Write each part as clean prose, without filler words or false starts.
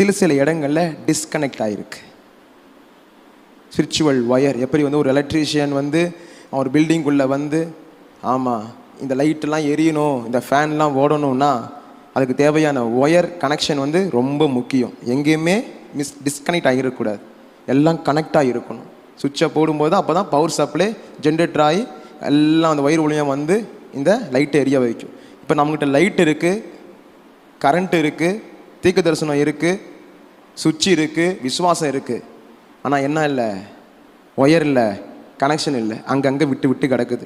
சில இடங்களில் டிஸ்கனெக்ட் ஆகிருக்கு. ஸ்பிரிச்சுவல் ஒயர் எப்படி வந்து ஒரு எலக்ட்ரீஷியன் வந்து ஒரு பில்டிங்குள்ளே வந்து ஆமாம் இந்த லைட்டெல்லாம் எரியணும், இந்த ஃபேன்லாம் ஓடணும்னா அதுக்கு தேவையான ஒயர் கனெக்ஷன் வந்து ரொம்ப முக்கியம். எங்கேயுமே டிஸ்கனெக்ட் ஆகிருக்கக்கூடாது, எல்லாம் கனெக்டாக இருக்கணும். சுவிட்சை போடும்போது அப்போ தான் பவர் சப்ளை ஜென்ரேட்டர் ஆகி எல்லாம் அந்த ஒயர் மூலியம் வந்து இந்த லைட்டை எரிய வைக்கும். இப்போ நம்மகிட்ட லைட் இருக்குது, கரண்ட் இருக்குது, தீர்க்க தரிசனம் இருக்குது, சுவிட்ச் இருக்குது, விசுவாசம் இருக்குது. ஆனால் என்ன இல்லை? ஒயர் இல்லை, கனெக்ஷன் இல்லை, அங்கங்கே விட்டு விட்டு கிடக்குது.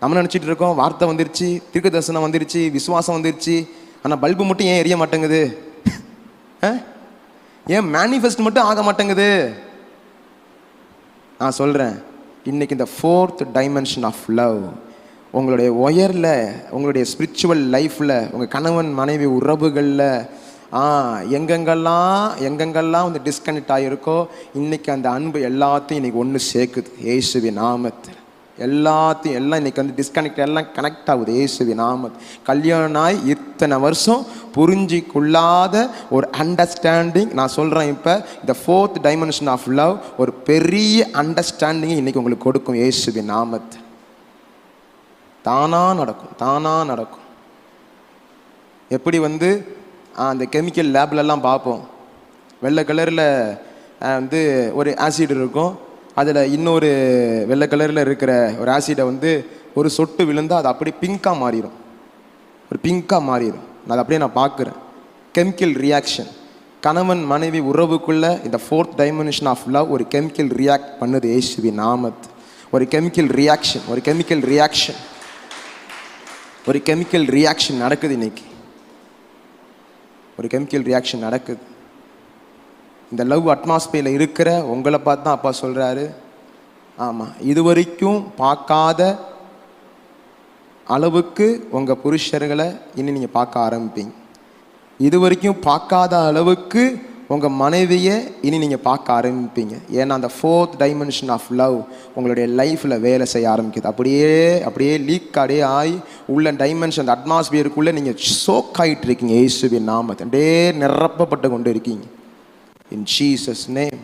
நம்ம நினச்சிட்டு இருக்கோம் வார்த்தை வந்துருச்சு, தீர்க்க தரிசனம் வந்துருச்சு, விசுவாசம் வந்துருச்சு, ஆனால் பல்பு மட்டும் ஏன் எரிய மாட்டேங்குது? ஏன் மேனிஃபெஸ்ட் மட்டும் ஆக மாட்டேங்குது? நான் சொல்கிறேன், இன்றைக்கி இந்த 4th dimension ஆஃப் லவ் உங்களுடைய ஒயரில், உங்களுடைய ஸ்பிரிச்சுவல் லைஃப்பில், உங்கள் கணவன் மனைவி உறவுகளில் எங்கெங்கெல்லாம் வந்து டிஸ்கனெக்ட் ஆகிருக்கோ இன்றைக்கி அந்த அன்பு எல்லாத்தையும் இன்றைக்கி ஒன்று சேர்க்குது இயேசுவின் நாமத்தில். எல்லாம் இன்றைக்கி வந்து டிஸ்கனெக்ட் எல்லாம் கனெக்ட் ஆகுது இயேசுவின் நாமத்தில். கல்யாணம் ஆகி இத்தனை வருஷம் புரிஞ்சிக்கொள்ளாத ஒரு அண்டர்ஸ்டாண்டிங், நான் சொல்கிறேன் இப்போ இந்த 4th dimension ஆஃப் லவ் ஒரு பெரிய அண்டர்ஸ்டாண்டிங்கை இன்றைக்கி உங்களுக்கு கொடுக்கும் இயேசுவின் நாமத்தில். தானாக நடக்கும். எப்படி வந்து அந்த கெமிக்கல் லேப்லெல்லாம் பார்ப்போம், வெள்ளை கலரில் வந்து ஒரு ஆசிட் இருக்கும், அதில் இன்னொரு வெள்ளை கலரில் இருக்கிற ஒரு ஆசிடை வந்து ஒரு சொட்டு விழுந்தால் அது அப்படியே பிங்காக மாறிடும். அது அப்படியே நான் பார்க்குறேன். கெமிக்கல் ரியாக்ஷன் கணவன் மனைவி உறவுக்குள்ளே இந்த 4th dimension ஆஃப் லவ் ஒரு கெமிக்கல் ரியாக்ட் பண்ணுது இயேசுவின் நாமத்தில். ஒரு கெமிக்கல் ரியாக்ஷன் நடக்குது இன்னைக்கு. ஒரு கெமிக்கல் ரியாக்ஷன் நடக்குது. இந்த லவ் அட்மாஸ்பியரில் இருக்கிற உங்களை பார்த்து தான் அப்பா சொல்கிறாரு, ஆமாம் இது வரைக்கும் பார்க்காத அளவுக்கு உங்கள் புருஷர்களை இனி நீங்கள் பார்க்க ஆரம்பிப்பீங்க. இது வரைக்கும் பார்க்காத அளவுக்கு உங்கள் மனைவியை இனி நீங்கள் பார்க்க ஆரம்பிப்பீங்க. ஏன்னா அந்த 4th dimension ஆஃப் லவ் உங்களுடைய லைஃப்பில் வேலை செய்ய ஆரம்பிக்குது. அப்படியே லீக் ஆகி உள்ள டைமென்ஷன் அந்த அட்மாஸ்பியருக்குள்ளே நீங்கள் சோக் ஆகிட்டு இருக்கீங்க இயேசுவின் நாமத்தில். அப்படியே நிரப்பப்பட்டு கொண்டு இருக்கீங்க. In Jesus name.